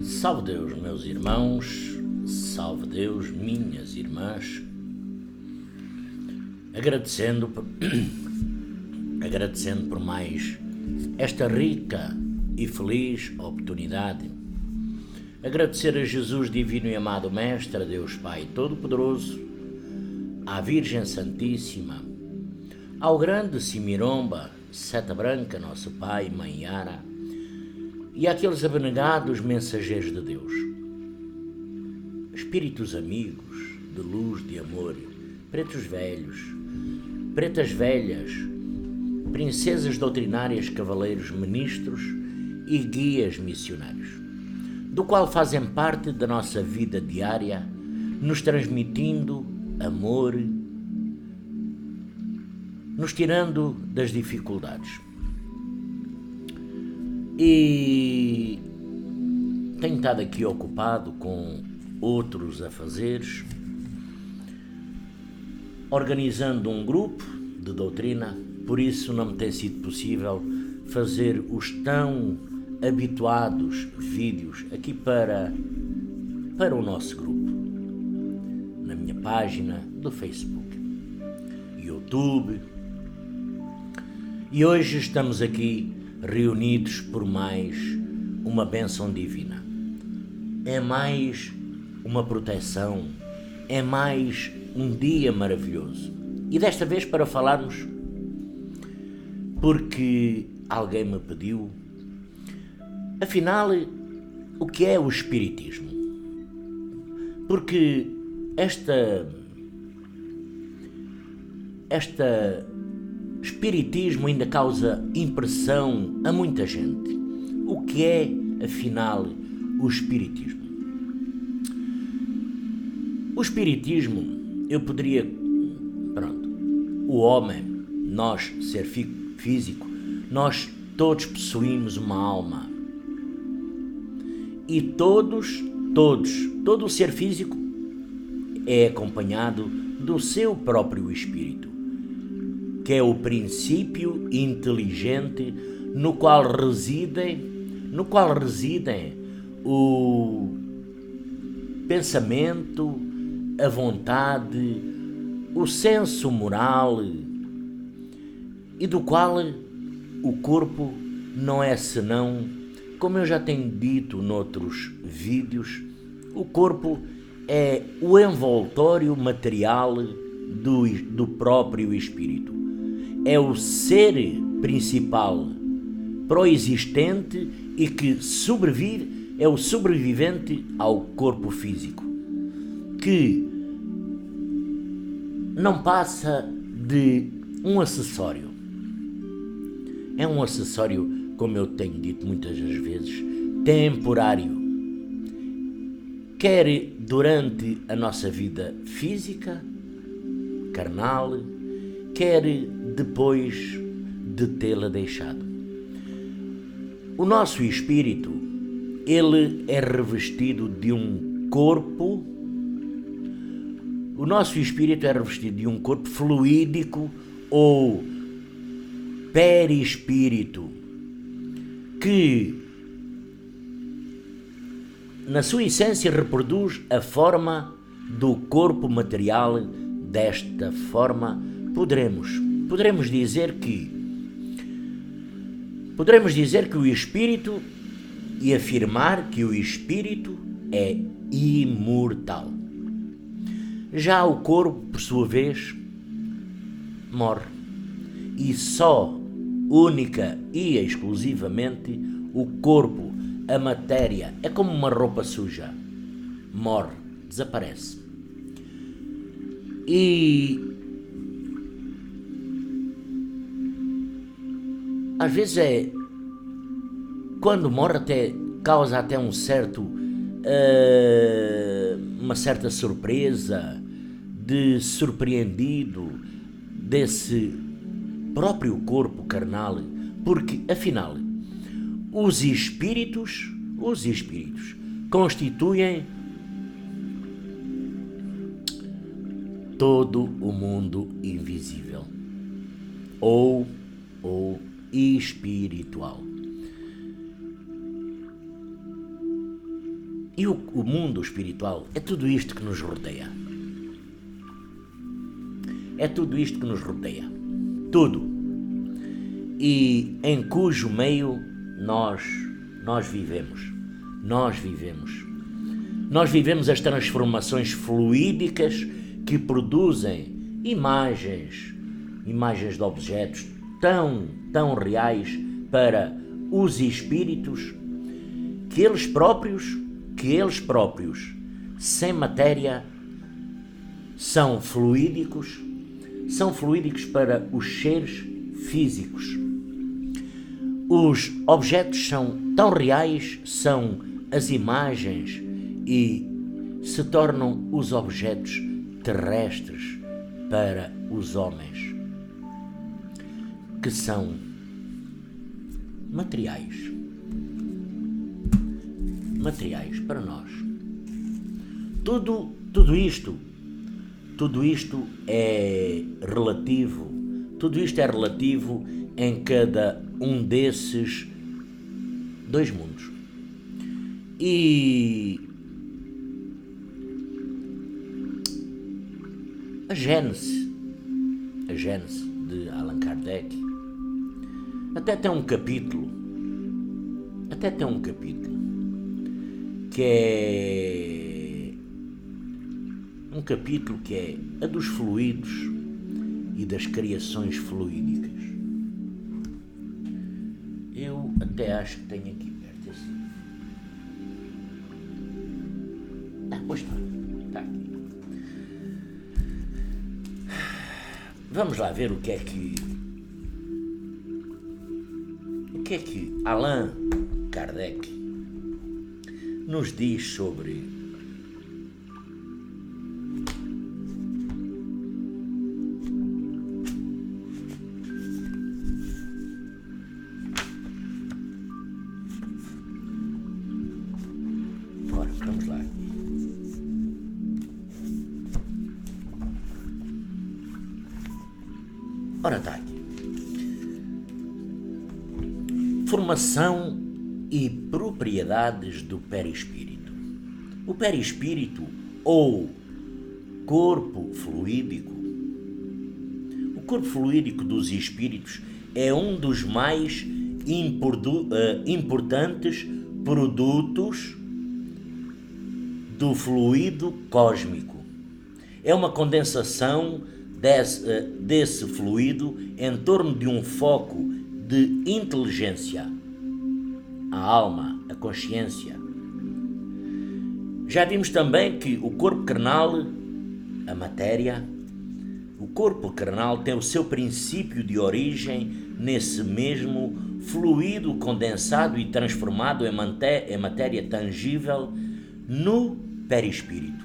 Salve Deus, meus irmãos, salve Deus, minhas irmãs, agradecendo por mais esta rica e feliz oportunidade. Agradecer a Jesus divino e amado Mestre, a Deus Pai Todo-Poderoso, à Virgem Santíssima, ao grande Simiromba, Seta Branca, nosso Pai, Mãe Yara, e àqueles abnegados mensageiros de Deus, espíritos amigos, de luz, de amor, pretos velhos, pretas velhas, princesas doutrinárias, cavaleiros, ministros e guias missionários, do qual fazem parte da nossa vida diária, nos transmitindo amor, nos tirando das dificuldades. E tenho estado aqui ocupado com outros afazeres, organizando um grupo de doutrina, por isso não me tem sido possível fazer os tão habituados vídeos aqui para o nosso grupo, na minha página do Facebook, YouTube. E hoje estamos aqui reunidos por mais uma bênção divina. É mais uma proteção, é mais um dia maravilhoso. E desta vez para falarmos, porque alguém me pediu, afinal, o que é o Espiritismo? Porque esta Espiritismo ainda causa impressão a muita gente. O que é, afinal, o Espiritismo? O Espiritismo, eu poderia... o homem, nós, ser físico, nós todos possuímos uma alma. E todo o ser físico é acompanhado do seu próprio espírito, que é o princípio inteligente no qual residem o pensamento, a vontade, o senso moral, e do qual o corpo não é senão, como eu já tenho dito noutros vídeos, o corpo é o envoltório material do próprio espírito. É o ser principal, proexistente e que sobrevive, é o sobrevivente ao corpo físico, que não passa de um acessório. É um acessório, como eu tenho dito muitas das vezes, temporário. Quer durante a nossa vida física, carnal, quer depois de tê-la deixado. O nosso espírito, ele é revestido de um corpo. O nosso espírito é revestido de um corpo fluídico ou perispírito, que na sua essência reproduz a forma do corpo material. Desta forma, poderemos dizer que o espírito, e afirmar que o espírito é imortal. Já o corpo, por sua vez, morre. E só, única e exclusivamente, o corpo, a matéria, é como uma roupa suja. Morre, desaparece. E às vezes quando morre causa até uma certa surpresa, de surpreendido desse próprio corpo carnal, porque afinal os espíritos constituem todo o mundo invisível ou espiritual. E o mundo espiritual é tudo isto que nos rodeia. É tudo isto que nos rodeia. Tudo. E em cujo meio nós vivemos. Nós vivemos as transformações fluídicas que produzem imagens de objetos tão reais para os espíritos que eles próprios, sem matéria, são fluídicos para os seres físicos. Os objetos são tão reais, são as imagens, e se tornam os objetos terrestres para os homens, que são materiais para nós. Tudo isto é relativo. Tudo isto é relativo em cada um desses dois mundos. E a Gênese de Allan Kardec até tem um capítulo que é a dos fluidos e das criações fluídicas. Eu até acho que tenho aqui perto assim. Pois está aqui. Vamos lá ver o que é que Allan Kardec nos diz sobre vamos lá. Ora, está aqui. Formação e propriedades do perispírito. O perispírito, ou corpo fluídico, o corpo fluídico dos espíritos é um dos mais importantes produtos do fluido cósmico. É uma condensação desse fluido em torno de um foco de inteligência, a alma, a consciência. Já vimos também que o corpo carnal, a matéria, o corpo carnal tem o seu princípio de origem nesse mesmo fluido condensado e transformado em matéria tangível no perispírito.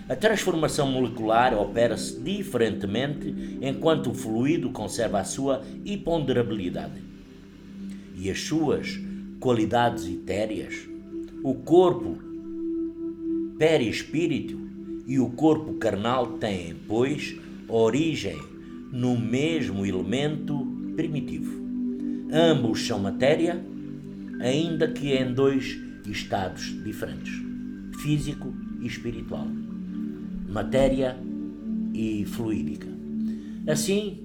A transformação molecular opera-se diferentemente enquanto o fluido conserva a sua imponderabilidade e as suas qualidades etéreas. O corpo perispírito e o corpo carnal têm, pois, origem no mesmo elemento primitivo. Ambos são matéria, ainda que em dois estados diferentes, físico e espiritual, matéria e fluídica. Assim,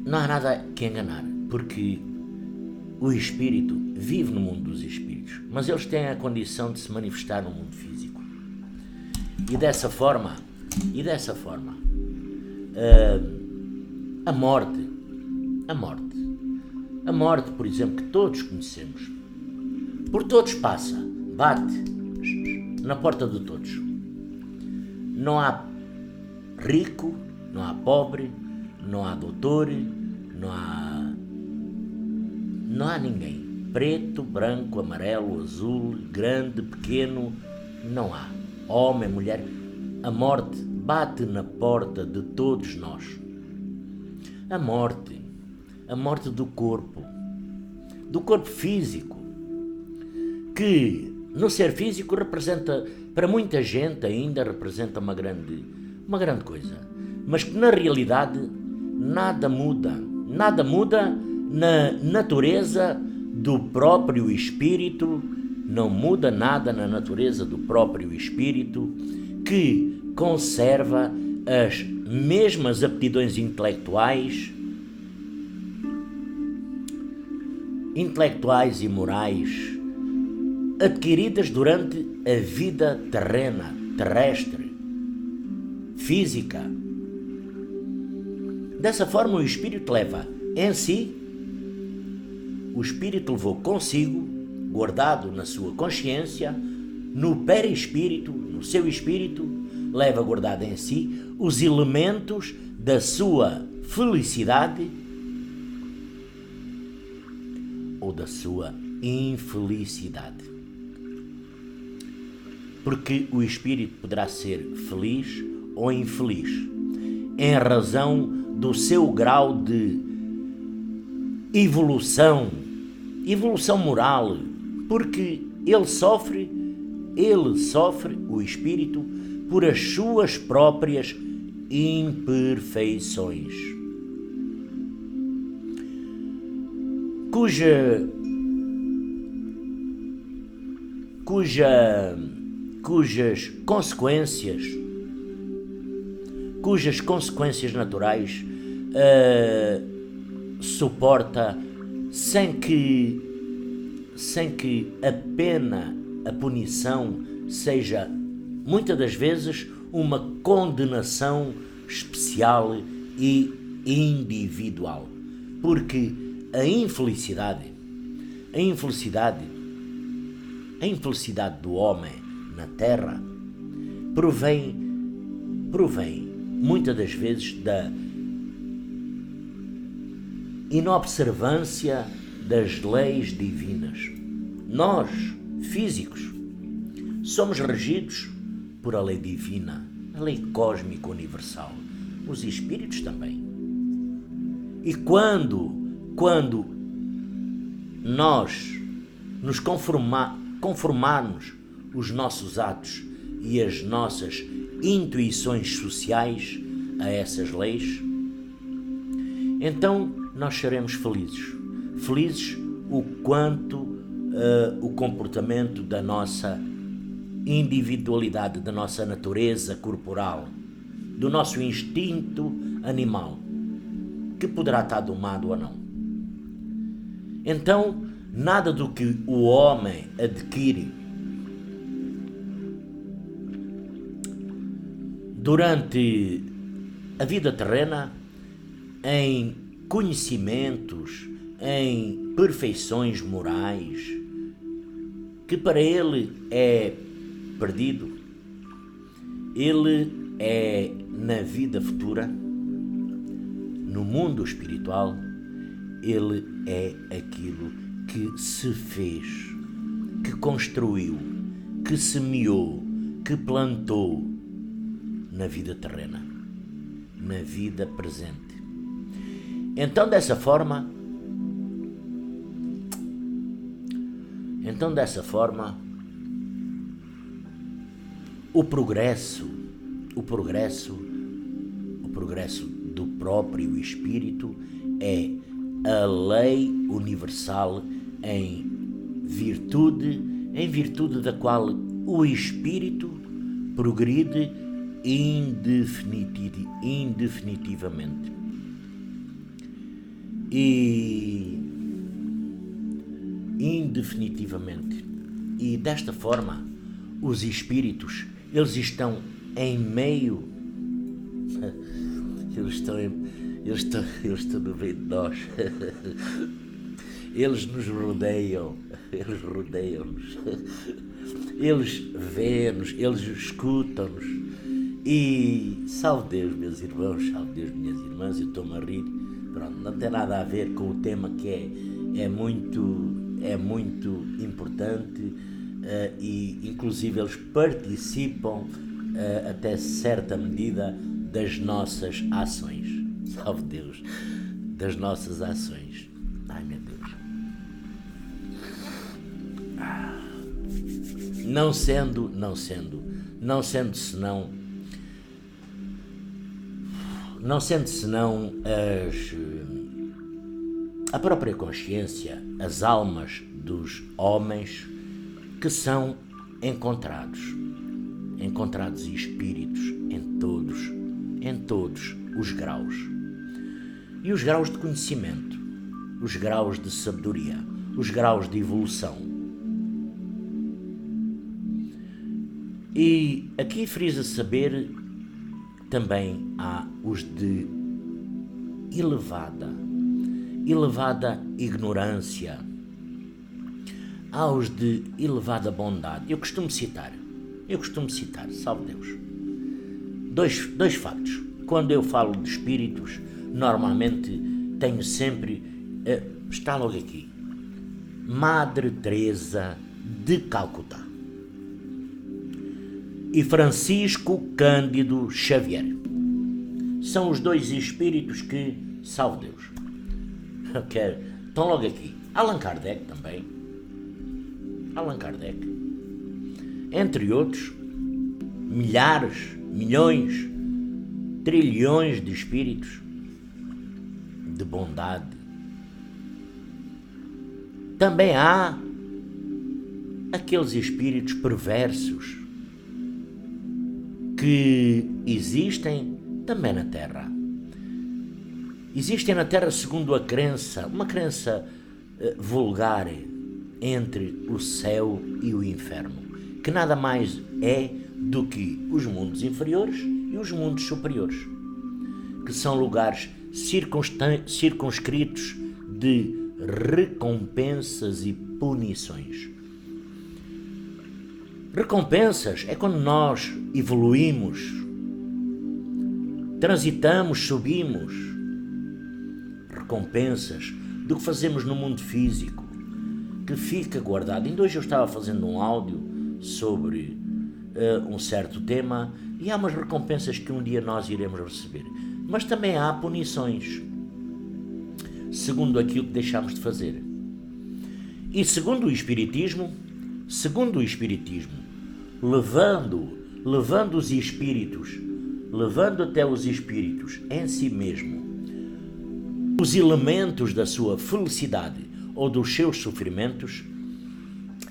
não há nada que enganar, porque o espírito vive no mundo dos espíritos, mas eles têm a condição de se manifestar no mundo físico. E dessa forma, a morte, por exemplo, que todos conhecemos, por todos passa, bate na porta de todos. Não há rico, não há pobre, não há doutor, não há ninguém. Preto, branco, amarelo, azul, grande, pequeno, não há. Homem, mulher. A morte bate na porta de todos nós. A morte do corpo físico, que no ser físico representa, para muita gente ainda representa uma grande coisa, mas que na realidade nada muda na natureza do próprio espírito, não muda nada na natureza do próprio espírito, que conserva as mesmas aptidões intelectuais e morais adquiridas durante a vida terrestre, física. Dessa forma, o espírito leva em si, o espírito levou consigo, guardado na sua consciência, no perispírito, no seu espírito, leva guardado em si os elementos da sua felicidade ou da sua infelicidade. Porque o espírito poderá ser feliz ou infeliz, em razão do seu grau de evolução moral, porque ele sofre, o espírito, por as suas próprias imperfeições, cujas consequências naturais suporta sem que a punição seja muitas das vezes uma condenação especial e individual, porque a infelicidade do homem na terra provém muitas das vezes da inobservância das leis divinas. Nós, físicos, somos regidos por a lei divina, a lei cósmica universal. Os espíritos também. E quando nós nos conformarmos os nossos atos e as nossas intuições sociais a essas leis, então nós seremos felizes o quanto o comportamento da nossa individualidade, da nossa natureza corporal, do nosso instinto animal, que poderá estar domado ou não. Então, nada do que o homem adquire durante a vida terrena em conhecimentos, em perfeições morais, que para ele é perdido, ele é na vida futura, no mundo espiritual, ele é aquilo que se fez, que construiu, que semeou, que plantou na vida terrena, na vida presente. Então dessa forma, o progresso do próprio espírito é a lei universal em virtude da qual o espírito progride indefinitivamente. E desta forma os espíritos, eles estão em meio, eles estão no meio de nós, eles nos rodeiam, eles rodeiam-nos, eles vêem-nos, eles escutam-nos. E salve Deus, meus irmãos, salve Deus, minhas irmãs, eu estou-me a rir. Pronto, não tem nada a ver com o tema, que é muito importante, e inclusive eles participam até certa medida das nossas ações. Salve Deus, das nossas ações. Ai, meu Deus. Não sendo senão a própria consciência, as almas dos homens que são encontrados espíritos em todos os graus. E os graus de conhecimento, os graus de sabedoria, os graus de evolução. E aqui frisa saber também há os de elevada ignorância, há os de elevada bondade. Eu costumo citar, salve Deus, dois factos. Quando eu falo de espíritos, normalmente tenho sempre, está logo aqui, Madre Teresa de Calcutá e Francisco Cândido Xavier. São os dois espíritos que, salve Deus, estão logo aqui. Allan Kardec também. Entre outros, milhares, milhões, trilhões de espíritos de bondade. Também há aqueles espíritos perversos que existem também na Terra. Existem na Terra segundo a crença, uma crença vulgar entre o céu e o inferno, que nada mais é do que os mundos inferiores e os mundos superiores, que são lugares circunscritos de recompensas e punições. Recompensas é quando nós evoluímos, transitamos, subimos. Recompensas do que fazemos no mundo físico, que fica guardado. Ainda hoje eu estava fazendo um áudio sobre um certo tema e há umas recompensas que um dia nós iremos receber. Mas também há punições, segundo aquilo que deixamos de fazer. E segundo o Espiritismo, levando os espíritos, levando até os espíritos em si mesmo os elementos da sua felicidade ou dos seus sofrimentos,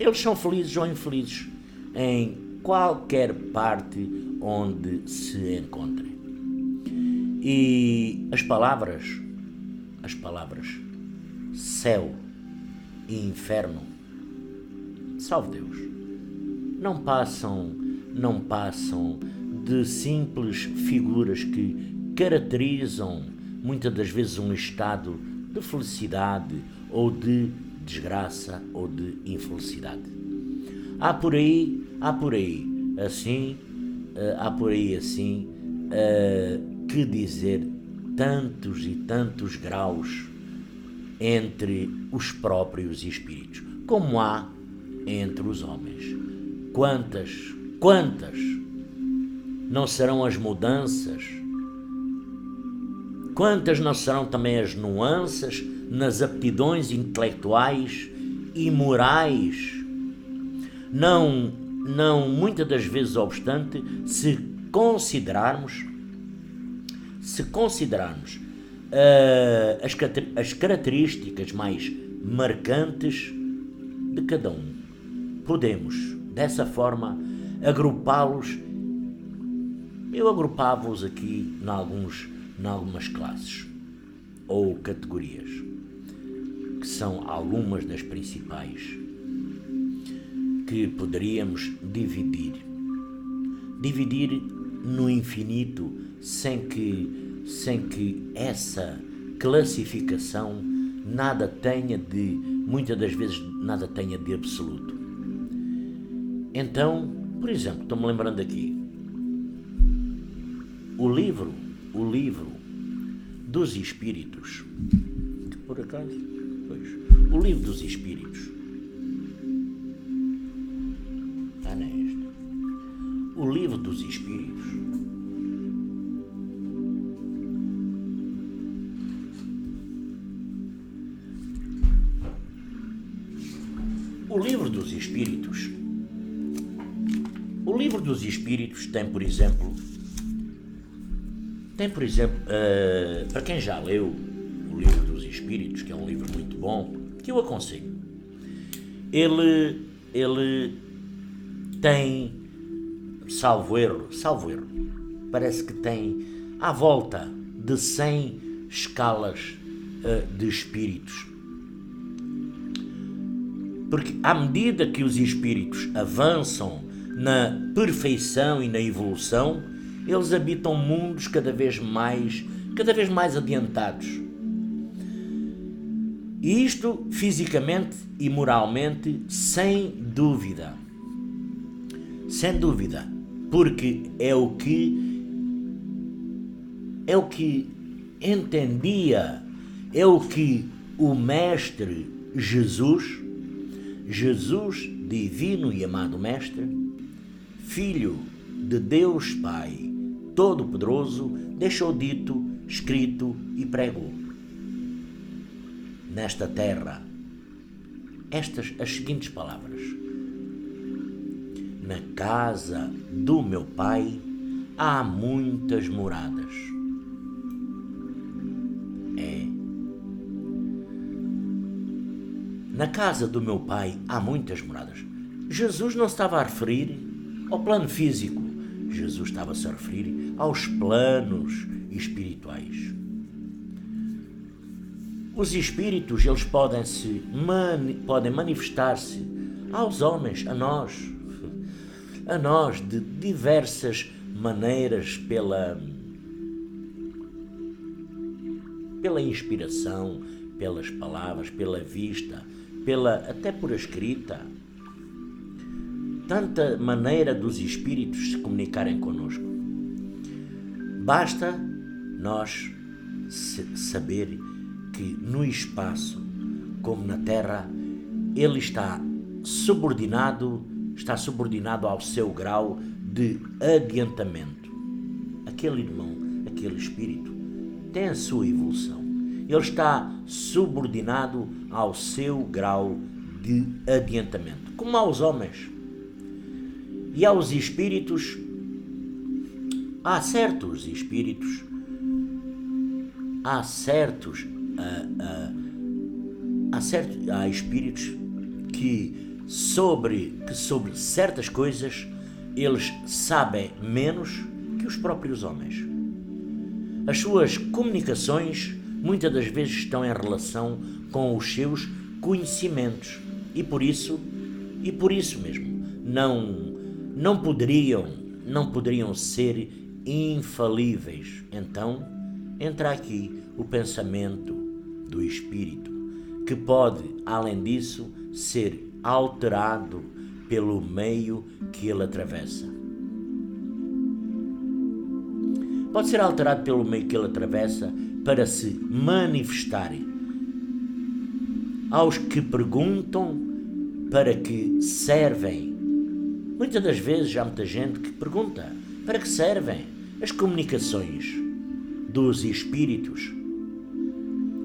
eles são felizes ou infelizes em qualquer parte onde se encontrem. E as palavras céu e inferno, salve Deus, não passam de simples figuras que caracterizam muitas das vezes um estado de felicidade ou de desgraça ou de infelicidade. Há por aí assim que dizer tantos e tantos graus entre os próprios espíritos, como há entre os homens. Quantas não serão as mudanças? Quantas não serão também as nuances nas aptidões intelectuais e morais? Não, muitas das vezes, obstante, se considerarmos as características mais marcantes de cada um, podemos, dessa forma, agrupá-los. Eu agrupava-os aqui em algumas classes ou categorias, que são algumas das principais, que poderíamos dividir no infinito, sem que essa classificação muitas das vezes nada tenha de absoluto. Então, por exemplo, estou-me lembrando aqui, o livro dos Espíritos, que por acaso, o livro dos Espíritos, não é este? O livro dos Espíritos, o livro dos Espíritos tem, por exemplo, para quem já leu o livro dos Espíritos, Espíritos, que é um livro muito bom, que eu aconselho. Ele tem, salvo erro, parece que tem à volta de 100 escalas de espíritos. Porque à medida que os espíritos avançam na perfeição e na evolução, eles habitam mundos cada vez mais adiantados. E isto fisicamente e moralmente, sem dúvida. Sem dúvida. Porque é o que entendia, é o que o Mestre Jesus, divino e amado Mestre, Filho de Deus Pai Todo-Poderoso, deixou dito, escrito e pregou nesta terra as seguintes palavras: na casa do meu Pai há muitas moradas. Na casa do meu Pai há muitas moradas. Jesus não estava a referir ao plano físico. Jesus estava-se a referir aos planos espirituais. Os espíritos, eles podem manifestar-se aos homens, a nós, de diversas maneiras, pela inspiração, pelas palavras, pela vista, até por escrita. Tanta maneira dos espíritos se comunicarem connosco. Basta nós saber que no espaço, como na Terra, ele está subordinado ao seu grau de adiantamento. Aquele irmão, aquele espírito, tem a sua evolução. Ele está subordinado ao seu grau de adiantamento, como aos homens. E aos espíritos, há certos espíritos, há espíritos que sobre certas coisas eles sabem menos que os próprios homens. As suas comunicações muitas das vezes estão em relação com os seus conhecimentos e por isso mesmo não poderiam ser infalíveis. Então entra aqui o pensamento do espírito, que pode, além disso, ser alterado pelo meio que ele atravessa. Pode ser alterado pelo meio que ele atravessa para se manifestar aos que perguntam para que servem. Muitas das vezes há muita gente que pergunta para que servem as comunicações dos espíritos,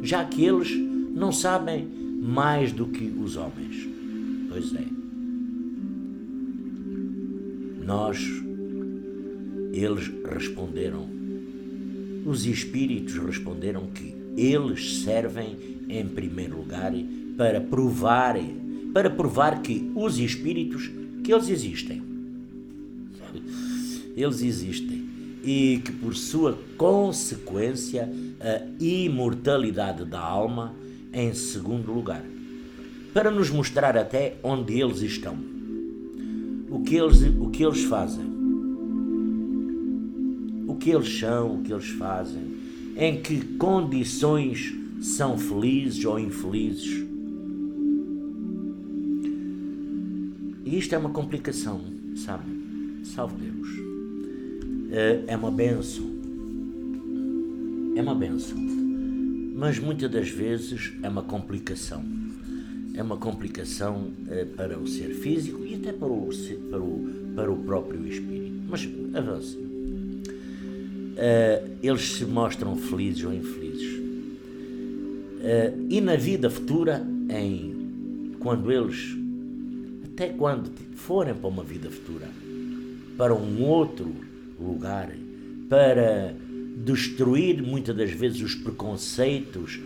já que eles não sabem mais do que os homens. Pois é. Eles responderam, os espíritos responderam que eles servem em primeiro lugar para provar que os espíritos, que eles existem. Eles existem e que por sua consequência a imortalidade da alma em segundo lugar, para nos mostrar até onde eles estão, o que eles fazem, o que eles são, o que eles fazem, em que condições são felizes ou infelizes. E isto é uma complicação, sabe? Salve Deus. É uma bênção. É uma bênção. Mas muitas das vezes é uma complicação. É uma complicação para o ser físico e até para o próprio espírito. Mas avance. Eles se mostram felizes ou infelizes. E na vida futura, quando forem para uma vida futura, para um outro lugar, para destruir muitas das vezes os preconceitos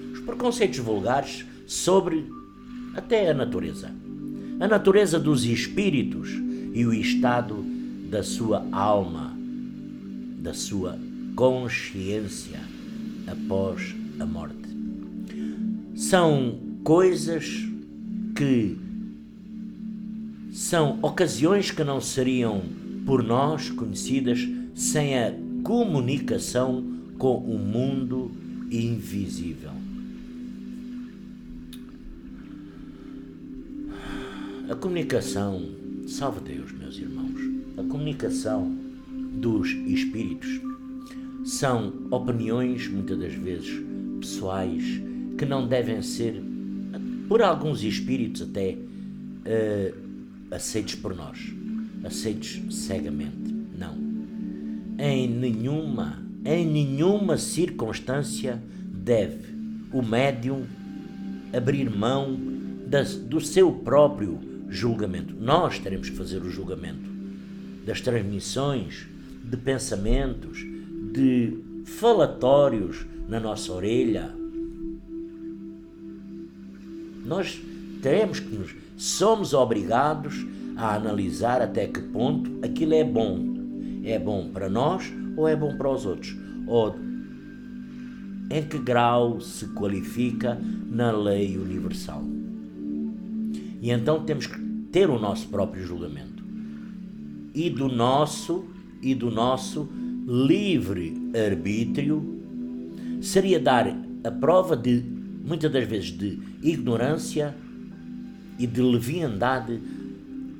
vulgares sobre até a natureza dos espíritos e o estado da sua alma, da sua consciência após a morte. São coisas que são ocasiões que não seriam por nós conhecidas sem a comunicação com o mundo invisível. A comunicação, salve Deus, meus irmãos, a comunicação dos espíritos são opiniões, muitas das vezes, pessoais, que não devem ser, por alguns espíritos até, aceitos por nós, aceitos cegamente. Não. Em nenhuma circunstância deve o médium abrir mão do seu próprio julgamento. Nós teremos que fazer o julgamento das transmissões, de pensamentos, de falatórios na nossa orelha. Nós somos obrigados a analisar até que ponto aquilo é bom. É bom para nós ou é bom para os outros? Ou em que grau se qualifica na lei universal? E então temos que ter o nosso próprio julgamento. E do nosso livre arbítrio seria dar a prova de, muitas das vezes, de ignorância e de leviandade,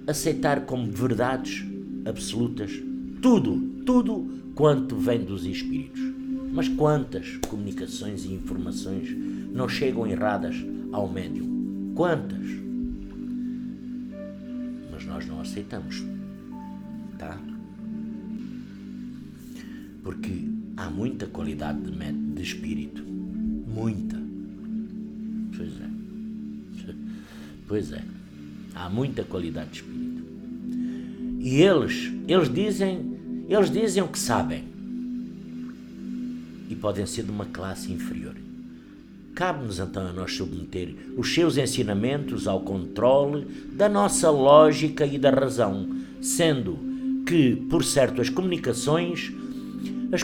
aceitar como verdades absolutas tudo quanto vem dos espíritos. Mas quantas comunicações e informações não chegam erradas ao médium? Quantas? Mas nós não aceitamos, tá? Porque há muita qualidade de espírito, muita. Pois é, há muita qualidade de espírito. E eles dizem o que sabem. E podem ser de uma classe inferior. Cabe-nos então a nós submeter os seus ensinamentos ao controle da nossa lógica e da razão, sendo que, por certo, as comunicações, as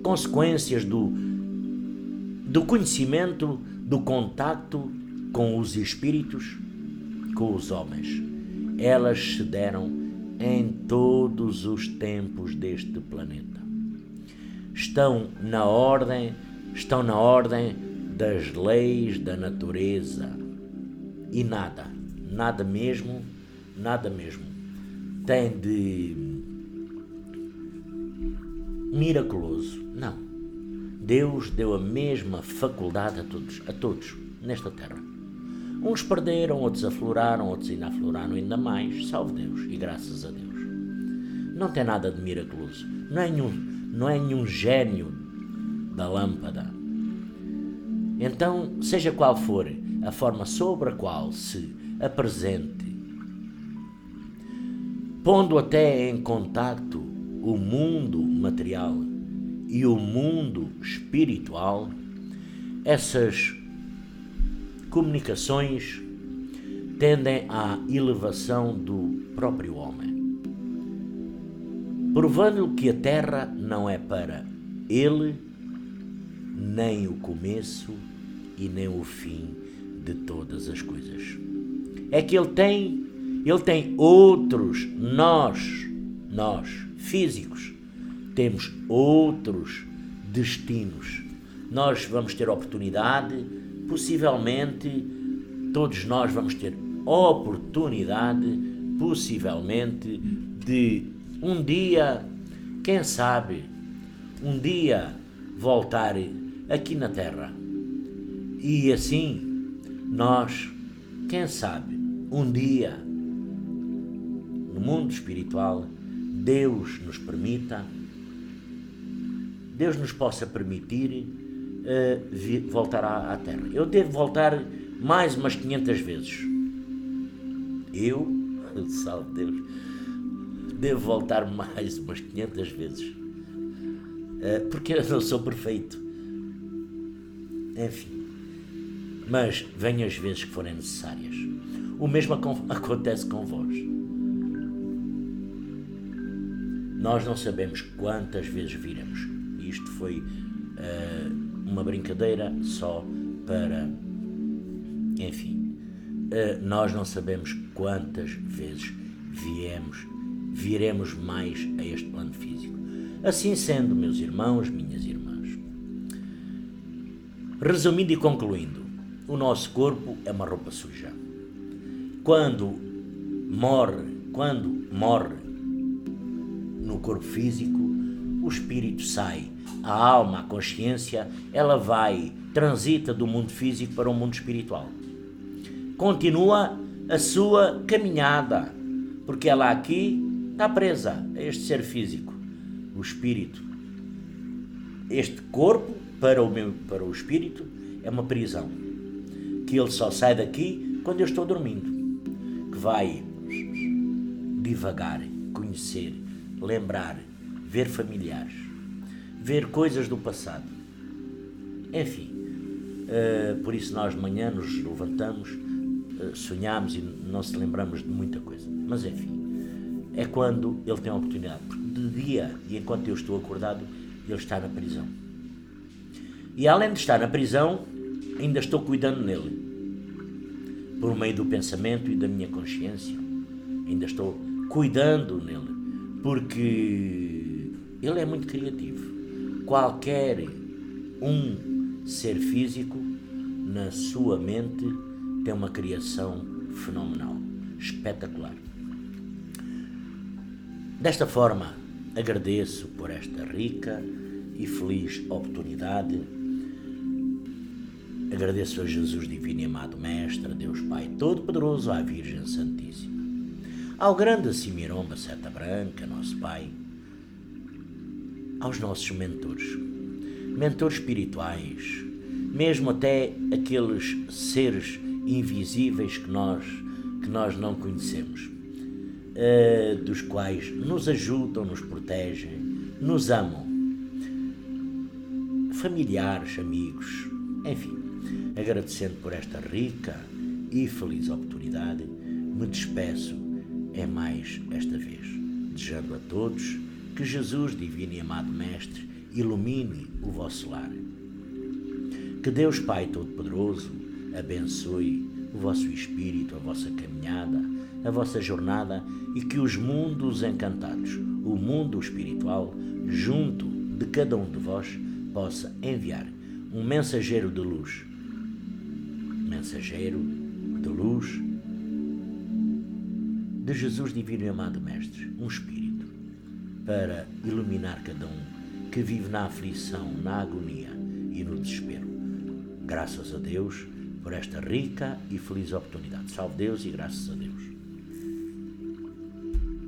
consequências do conhecimento, do contacto com os espíritos, com os homens, elas se deram em todos os tempos deste planeta. Estão na ordem das leis da natureza. E nada mesmo, tem de miraculoso. Não. Deus deu a mesma faculdade a todos nesta terra. Uns perderam, outros afloraram, outros ainda afloraram ainda mais. Salve Deus e graças a Deus. Não tem nada de miraculoso. Não é nenhum gênio da lâmpada. Então, seja qual for a forma sobre a qual se apresente, pondo até em contacto o mundo material e o mundo espiritual, essas comunicações tendem à elevação do próprio homem, provando que a Terra não é para ele nem o começo e nem o fim de todas as coisas. É que ele tem outros, nós físicos, temos outros destinos. Nós vamos ter oportunidade, possivelmente, todos nós vamos ter oportunidade, possivelmente, de um dia, quem sabe, voltar aqui na Terra. E assim, nós, quem sabe, um dia, no mundo espiritual, Deus nos possa permitir voltar à Terra. Eu devo voltar mais umas 500 vezes. Salve Deus, devo voltar mais umas 500 vezes. porque eu não sou perfeito. Enfim, mas venham as vezes que forem necessárias. O mesmo acontece com vós. Nós não sabemos quantas vezes viremos. Isto foi uma brincadeira só para... Enfim, nós não sabemos quantas vezes viremos mais a este plano físico. Assim sendo, meus irmãos, minhas irmãs, resumindo e concluindo, o nosso corpo é uma roupa suja. Quando morre no corpo físico, o espírito sai, a alma, a consciência, ela transita do mundo físico para o mundo espiritual. Continua a sua caminhada, porque ela aqui está presa a este ser físico, o espírito. Este corpo, para o espírito, é uma prisão, que ele só sai daqui quando eu estou dormindo, que vai divagar, conhecer, lembrar, ver familiares, ver coisas do passado. Enfim, por isso nós de manhã nos levantamos, sonhamos e não se lembramos de muita coisa. Mas enfim, é quando ele tem a oportunidade, porque de dia e enquanto eu estou acordado, ele está na prisão. E além de estar na prisão, ainda estou cuidando nele, por meio do pensamento e da minha consciência. Ainda estou cuidando nele, porque ele é muito criativo. Qualquer ser físico, na sua mente, tem uma criação fenomenal, espetacular. Desta forma, agradeço por esta rica e feliz oportunidade. Agradeço a Jesus Divino e Amado Mestre, a Deus Pai Todo-Poderoso, à Virgem Santíssima, ao grande Cimiromba Seta Branca, nosso Pai, aos nossos mentores espirituais, mesmo até aqueles seres invisíveis que nós não conhecemos, dos quais nos ajudam, nos protegem, nos amam, familiares, amigos, enfim. Agradecendo por esta rica e feliz oportunidade, me despeço mais esta vez, desejando a todos que Jesus, Divino e Amado Mestre, ilumine o vosso lar. Que Deus Pai Todo-Poderoso abençoe o vosso espírito, a vossa caminhada, a vossa jornada, e que os mundos encantados, o mundo espiritual, junto de cada um de vós, possa enviar um mensageiro de luz, de Jesus Divino e Amado Mestre, um Espírito, para iluminar cada um que vive na aflição, na agonia e no desespero. Graças a Deus por esta rica e feliz oportunidade. Salve Deus e graças a Deus.